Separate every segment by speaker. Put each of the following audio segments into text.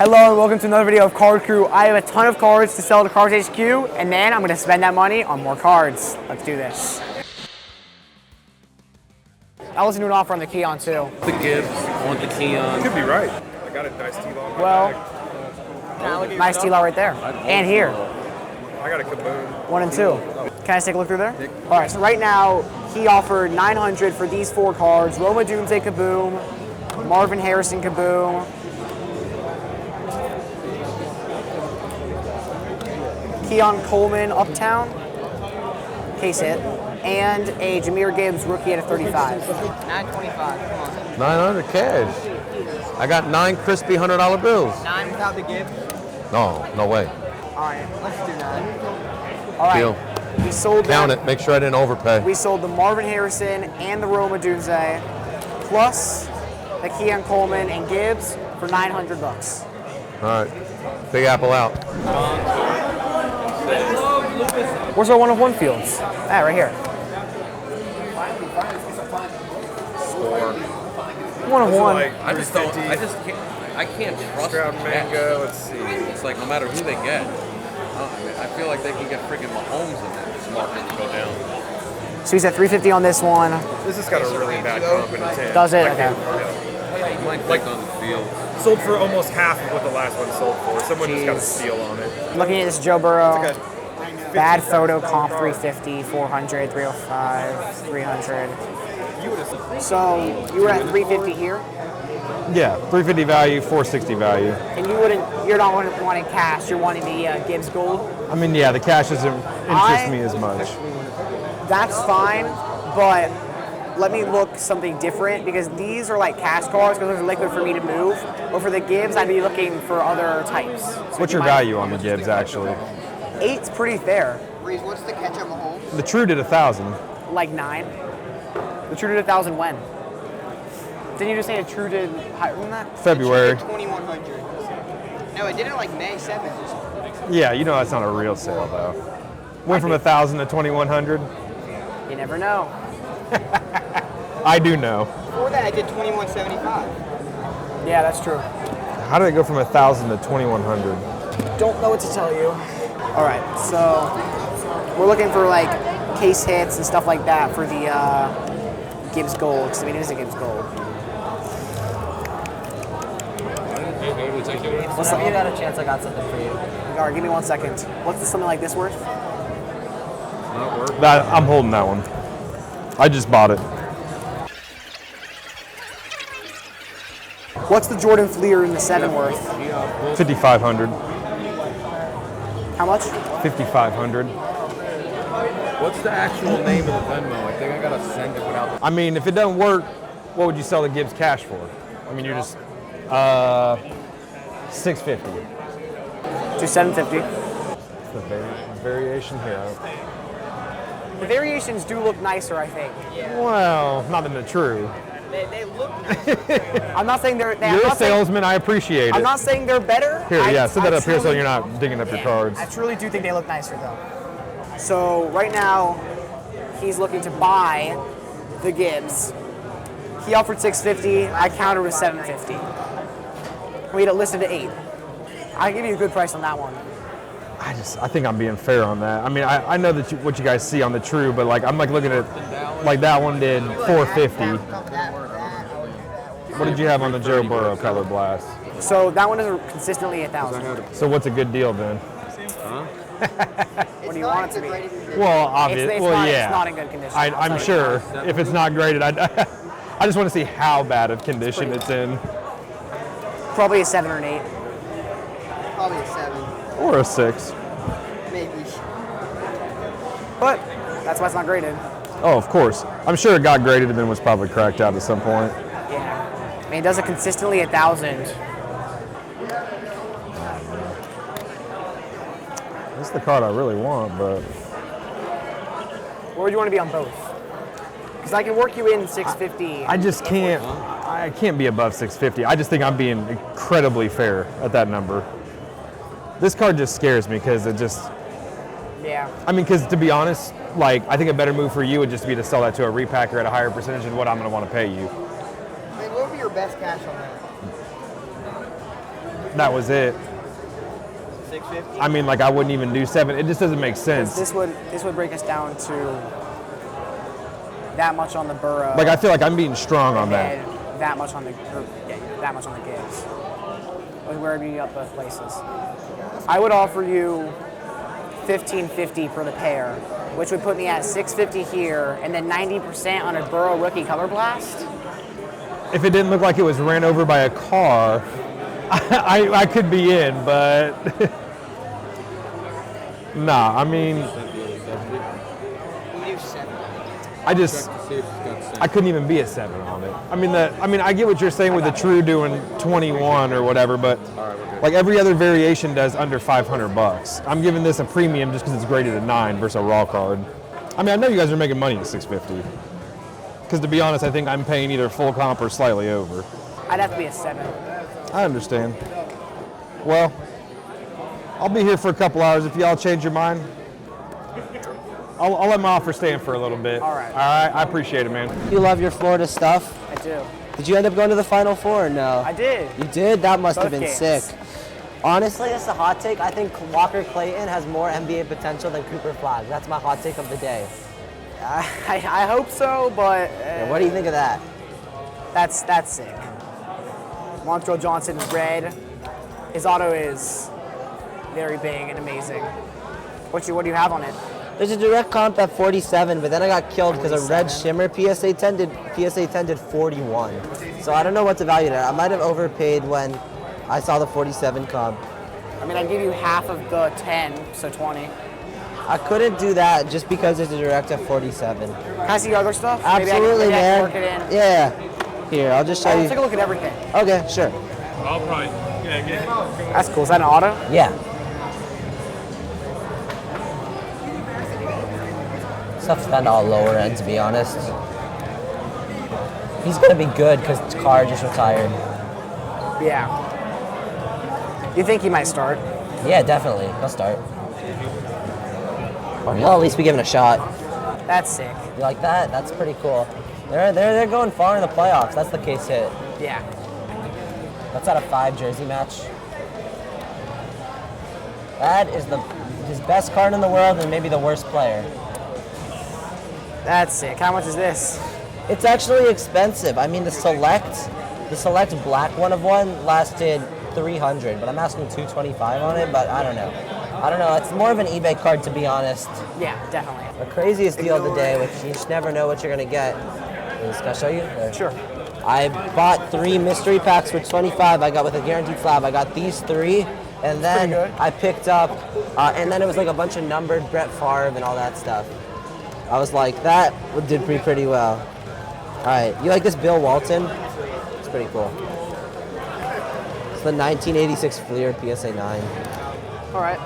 Speaker 1: Hello and welcome to another video of Card Crew. I have a ton of cards to sell to Cards HQ, and then I'm going to spend that money on more cards. Let's do this. I was doing an offer on the Keon too.
Speaker 2: The Gibbs, I want the Keon.
Speaker 3: You could be right. I got a nice T-Law.
Speaker 1: Well, nice T-Law right there. And here.
Speaker 3: I got a Kaboom.
Speaker 1: 1 and 2. Can I take a look through there? All right, so right now, he offered $900 for these 4 cards. Roma Doomsday Kaboom, Marvin Harrison Kaboom, Keon Coleman Uptown, case hit, and a Jahmyr Gibbs rookie at a 35. 925, come on.
Speaker 2: 900 cash. I got 9 crispy $100 bills.
Speaker 1: 9 without the Gibbs?
Speaker 2: No way.
Speaker 1: All right, let's do 9. All right,
Speaker 2: Deal.
Speaker 1: we sold
Speaker 2: Count it, make sure I didn't overpay.
Speaker 1: We sold the Marvin Harrison and the Roma Doomsday, plus the Keon Coleman and Gibbs for $900.
Speaker 2: All right, Big Apple out.
Speaker 1: Where's our 1 of 1 fields? Ah, right here. 1 of 1.
Speaker 2: I can't trust
Speaker 3: Stroud Mango, let's see.
Speaker 2: It's like no matter who they get. I feel like they can get freaking Mahomes in there. This market to go down.
Speaker 1: So he's at 350 on this one.
Speaker 3: This has got a really bad comp in its hand.
Speaker 1: Does it? Okay.
Speaker 2: I might like on the field.
Speaker 3: Sold for almost half of what the last one sold for. Someone just got a steal on it.
Speaker 1: Looking at this Joe Burrow.
Speaker 3: It's like a
Speaker 1: Bad photo comp 350, 400, 305, 300. So you were at 350 here,
Speaker 4: Yeah, 350 value, 460 value.
Speaker 1: and you're not wanting cash. You're wanting the Gibbs Gold.
Speaker 4: I mean, yeah, the cash doesn't interest me as much.
Speaker 1: That's fine, but let me look something different because these are like cash cards because they're liquid for me to move. But for the Gibbs, I'd be looking for other types. So
Speaker 4: What's your value on the Gibbs, actually?
Speaker 1: 8's pretty fair.
Speaker 5: Reese, what's the catch on Mahomes?
Speaker 4: The True did 1,000.
Speaker 1: Like 9. The True did 1,000 when? Didn't you just say a True did higher than that?
Speaker 4: February.
Speaker 5: 2,100. No, it did it like May 7th.
Speaker 4: Yeah, you know that's not a real sale, though. Went from 1,000 to 2,100.
Speaker 1: You never know.
Speaker 4: I do know.
Speaker 5: Before that, I did 2,175.
Speaker 1: Yeah, that's true.
Speaker 4: How did it go from 1,000 to 2,100?
Speaker 1: Don't know what to tell you. All right, so we're looking for like case hits and stuff like that for the Gibbs Gold, because I mean it is a Gibbs Gold.
Speaker 6: Whenever you got a chance, I got something for you.
Speaker 1: All right, give me 1 second. What's something like this worth?
Speaker 4: I'm holding that one. I just bought it.
Speaker 1: What's the Jordan Fleer in the 7 worth?
Speaker 4: 5,500.
Speaker 1: How much?
Speaker 4: 5,500.
Speaker 2: What's the actual name of the Venmo? I think I gotta send it without.
Speaker 4: I mean, if it doesn't work, what would you sell the Gibbs cash for? I mean, you're just 650.
Speaker 1: To 750.
Speaker 4: The variation here.
Speaker 1: The variations do look nicer, I think.
Speaker 4: Well, not in the True.
Speaker 5: They look nice.
Speaker 1: I'm not saying they're.
Speaker 4: You're a salesman. I appreciate it.
Speaker 1: I'm not saying they're better.
Speaker 4: Here, yeah, set that up here so
Speaker 1: truly-
Speaker 4: you're not digging up your cards.
Speaker 1: I truly do think they look nicer though. So right now, he's looking to buy the Gibbs. He offered 650. I countered with 750. We had it listed at 8. I give you a good price on that one.
Speaker 4: I think I'm being fair on that. I mean, I know that what you guys see on the True, but like I'm like looking at like that one did 450. What did you have on the Joe Burrow Color Blast?
Speaker 1: So that one is consistently 1,000.
Speaker 4: So what's a good deal then?
Speaker 1: What do you want it to be?
Speaker 4: Well, obviously,
Speaker 1: It's
Speaker 4: well,
Speaker 1: not,
Speaker 4: yeah.
Speaker 1: It's not in good condition.
Speaker 4: I'm sure if it's not graded, I just want to see how bad of condition it's in.
Speaker 1: Probably a 7 or an 8.
Speaker 5: Probably a 7.
Speaker 4: Or a 6.
Speaker 5: Maybe.
Speaker 1: But that's why it's not graded.
Speaker 4: Oh, of course. I'm sure it got graded and then was probably cracked out at some point.
Speaker 1: Yeah. I mean, it does it consistently 1,000.
Speaker 4: This is the card I really want, but
Speaker 1: Where would you want to be on both? Because I can work you in 650.
Speaker 4: I just can't. I can't be above 650. I just think I'm being incredibly fair at that number. This card just scares me because it just.
Speaker 1: Yeah.
Speaker 4: I mean, because to be honest, like I think a better move for you would just be to sell that to a repacker at a higher percentage than what I'm going to want to pay you.
Speaker 5: I mean, what would be your best cash on that?
Speaker 4: that was it.
Speaker 5: 650.
Speaker 4: I mean, like I wouldn't even do 7. It just doesn't make sense.
Speaker 1: This would break us down to that much on the Burrow.
Speaker 4: Like I feel like I'm being strong on that.
Speaker 1: and that much on the that much on the Gibbs. Where are you up both places? I would offer you $1,550 for the pair, which would put me at $650 here, and then 90% on a Burrow rookie color blast.
Speaker 4: If it didn't look like it was ran over by a car, I could be in, but nah. I mean,
Speaker 5: You do 7.
Speaker 4: I couldn't even be a 7 on it. I mean, I get what you're saying with the True doing 21 or whatever, but like every other variation does under $500. I'm giving this a premium just because it's graded a 9 versus a raw card. I mean, I know you guys are making money at $650. Because to be honest, I think I'm paying either full comp or slightly over.
Speaker 1: I'd have to be a 7.
Speaker 4: I understand. Well, I'll be here for a couple hours. If y'all change your mind, I'll let my offer stand for a little bit.
Speaker 1: All right.
Speaker 4: All right. I appreciate it, man.
Speaker 6: You love your Florida stuff.
Speaker 1: I do.
Speaker 6: Did you end up going to the Final Four or no?
Speaker 1: I did.
Speaker 6: You did? That must have
Speaker 1: Both
Speaker 6: been
Speaker 1: games.
Speaker 6: sick. Honestly, that's a hot take. I think Walker Clayton has more NBA potential than Cooper Flag. That's my hot take of the day.
Speaker 1: I hope so, but
Speaker 6: Yeah, what do you think of that?
Speaker 1: that's sick. Montrell Johnson red. His auto is very big and amazing. What do you have on it?
Speaker 6: There's a direct comp at 47, but then I got killed because a red
Speaker 1: 47.
Speaker 6: shimmer PSA 10 did 41. So I don't know what to value it at. I might have overpaid when I saw the 47 comp.
Speaker 1: I mean, I'd give you half of the 10, so 20.
Speaker 6: I couldn't do that just because there's a direct at 47.
Speaker 1: Can I see your other stuff?
Speaker 6: Absolutely,
Speaker 1: maybe I
Speaker 6: man.
Speaker 1: can work it in.
Speaker 6: Yeah. Here, I'll just show
Speaker 1: Take
Speaker 6: you.
Speaker 1: a look at everything.
Speaker 6: Okay, sure.
Speaker 3: I'll probably,
Speaker 1: That's cool. Is that an auto?
Speaker 6: Yeah. Stuff's kind of all lower end, to be honest. He's gonna be good because Carr just retired.
Speaker 1: Yeah. You think he might start?
Speaker 6: Yeah, definitely. He'll start. Well, at least we give him a shot.
Speaker 1: That's sick.
Speaker 6: You like that? That's pretty cool. They're going far in the playoffs. That's the case hit.
Speaker 1: Yeah.
Speaker 6: That's at a 5 jersey match. That is his best card in the world and maybe the worst player.
Speaker 1: That's sick. How much is this?
Speaker 6: It's actually expensive. I mean, the select black 1/1 lasted 300, but I'm asking 225 on it. But I don't know. It's more of an eBay card, to be honest.
Speaker 1: Yeah, definitely.
Speaker 6: The craziest deal of the day, which you just never know what you're gonna get. Can I show you? Or-
Speaker 1: Sure.
Speaker 6: I bought 3 mystery packs for 25. I got with a guaranteed flab. I got these 3, and then
Speaker 1: pretty good.
Speaker 6: I picked up, and then it was like a bunch of numbered Brett Favre and all that stuff. I was like, that did pretty well. All right, you like this Bill Walton? It's pretty cool. It's the 1986 Fleer PSA 9.
Speaker 1: All right.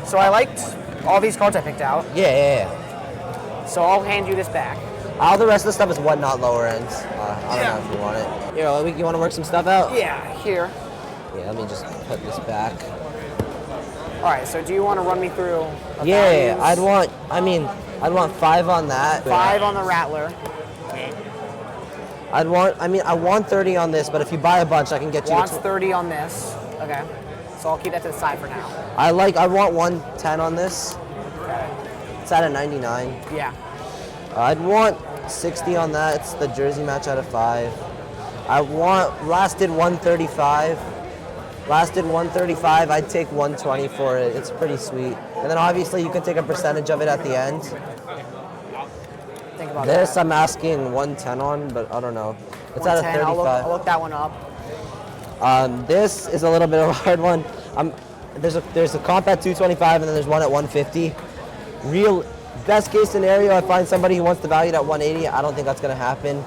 Speaker 1: So I liked all these cards I picked out.
Speaker 6: Yeah.
Speaker 1: So I'll hand you this back.
Speaker 6: All the rest of the stuff is what not lower ends. I don't know if you want it. Here, you want to work some stuff out?
Speaker 1: Yeah, here.
Speaker 6: Yeah, let me just put this back.
Speaker 1: All right. So do you want to run me through? the
Speaker 6: Yeah,
Speaker 1: values?
Speaker 6: I'd want 5 on that.
Speaker 1: 5 on the Rattler.
Speaker 6: I want 30 on this, but if you buy a bunch, I can get you.
Speaker 1: Wants 30 on this. Okay. So I'll keep that to the side for now.
Speaker 6: I want 110 on this.
Speaker 1: Okay.
Speaker 6: It's at a 99.
Speaker 1: Yeah.
Speaker 6: I'd want 60 on that. It's the jersey match out of 5. I want lasted 135. I'd take 120 for it. It's pretty sweet. And then obviously you can take a percentage of it at the end.
Speaker 1: Think about
Speaker 6: This
Speaker 1: that.
Speaker 6: I'm asking 110 on, but I don't know. It's at a
Speaker 1: 110.
Speaker 6: 35.
Speaker 1: I'll look that one up.
Speaker 6: This is a little bit of a hard one. There's a comp at 225 and then there's one at 150. Real best case scenario, I find somebody who wants to value it at 180. I don't think that's gonna happen.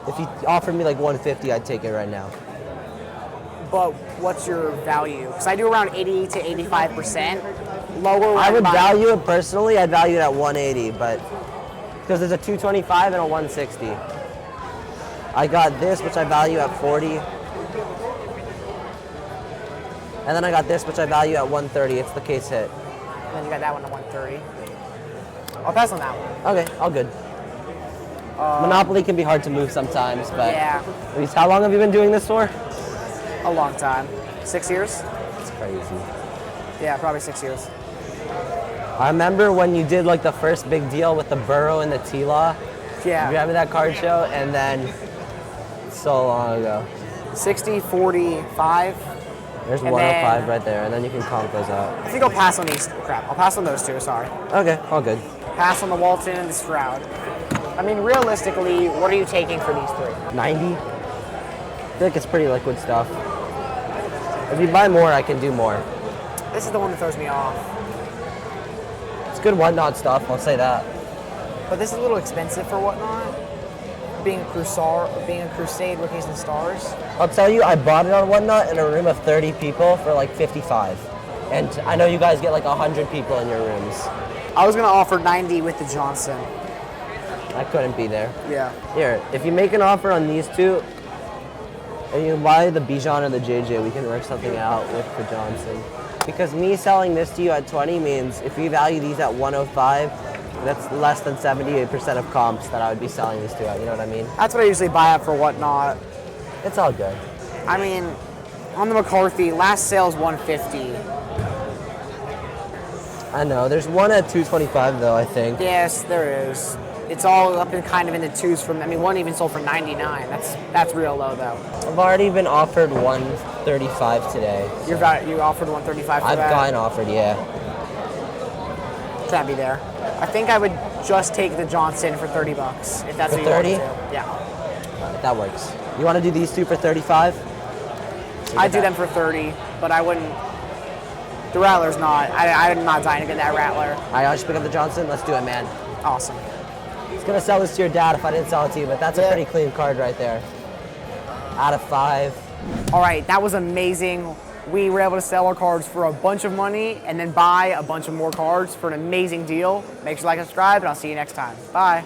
Speaker 6: If you offered me like 150, I'd take it right now.
Speaker 1: But what's your value? Because I do around 80 to 85%. Lower.
Speaker 6: I would
Speaker 1: buy-
Speaker 6: value it personally. I'd value it at 180, but because there's a 225 and a 160. I got this, which I value at 40. And then I got this, which I value at 130. It's the case hit.
Speaker 1: And then you got that one at 130. I'll pass on that one.
Speaker 6: Okay, all good. Monopoly can be hard to move sometimes, but
Speaker 1: Yeah,
Speaker 6: at least how long have you been doing this for?
Speaker 1: a long time. 6 years?
Speaker 6: It's crazy.
Speaker 1: Yeah, probably 6 years.
Speaker 6: I remember when you did like the first big deal with the Burrow and the T-Law.
Speaker 1: Yeah.
Speaker 6: You remember that card show? And then, so long ago.
Speaker 1: 60, 45.
Speaker 6: There's
Speaker 1: And
Speaker 6: 105
Speaker 1: then-
Speaker 6: right there, and then you can comp those out.
Speaker 1: I think I'll pass on these. Crap, I'll pass on those two, sorry.
Speaker 6: Okay, all good.
Speaker 1: Pass on the Walton and the Stroud. I mean, realistically, what are you taking for these three?
Speaker 6: 90. I feel like it's pretty liquid stuff. If you buy more, I can do more.
Speaker 1: This is the one that throws me off.
Speaker 6: It's good whatnot stuff, I'll say that.
Speaker 1: But this is a little expensive for whatnot. Being a Crusade Rookies and Stars.
Speaker 6: I'll tell you, I bought it on whatnot in a room of 30 people for like 55. And I know you guys get like 100 people in your rooms.
Speaker 1: I was gonna offer 90 with the Johnson.
Speaker 6: I couldn't be there.
Speaker 1: Yeah.
Speaker 6: Here, if you make an offer on these two, and you buy the Bijan or the JJ, we can work something out with the Johnson. Because me selling this to you at 20 means if we value these at 105, that's less than 78% of comps that I would be selling these to at, you know what I mean?
Speaker 1: That's what I usually buy up for whatnot.
Speaker 6: It's all good.
Speaker 1: I mean, on the McCarthy, last sale's 150.
Speaker 6: I know, there's one at 225 though, I think.
Speaker 1: Yes, there is. It's all up and kind of in the twos from, I mean, one even sold for 99. That's real low though.
Speaker 6: I've already been offered 135 today.
Speaker 1: You offered 135 for
Speaker 6: I've
Speaker 1: that?
Speaker 6: gotten offered, yeah.
Speaker 1: Can't be there. I think I would just take the Johnson for 30 bucks if that's
Speaker 6: For
Speaker 1: what you want
Speaker 6: 30?
Speaker 1: to. Yeah.
Speaker 6: Alright, that works. You want to do these two for 35?
Speaker 1: I'd do them for 30, but I wouldn't. The Rattler's not. I'm not dying to get that Rattler.
Speaker 6: Alright, I'll just pick up the Johnson. Let's do it, man.
Speaker 1: Awesome.
Speaker 6: I was gonna sell this to your dad if I didn't sell it to you, but that's a
Speaker 1: Yeah.
Speaker 6: pretty clean card right there. Out of 5.
Speaker 1: All right, that was amazing. We were able to sell our cards for a bunch of money and then buy a bunch of more cards for an amazing deal. Make sure you like and subscribe, and I'll see you next time. Bye.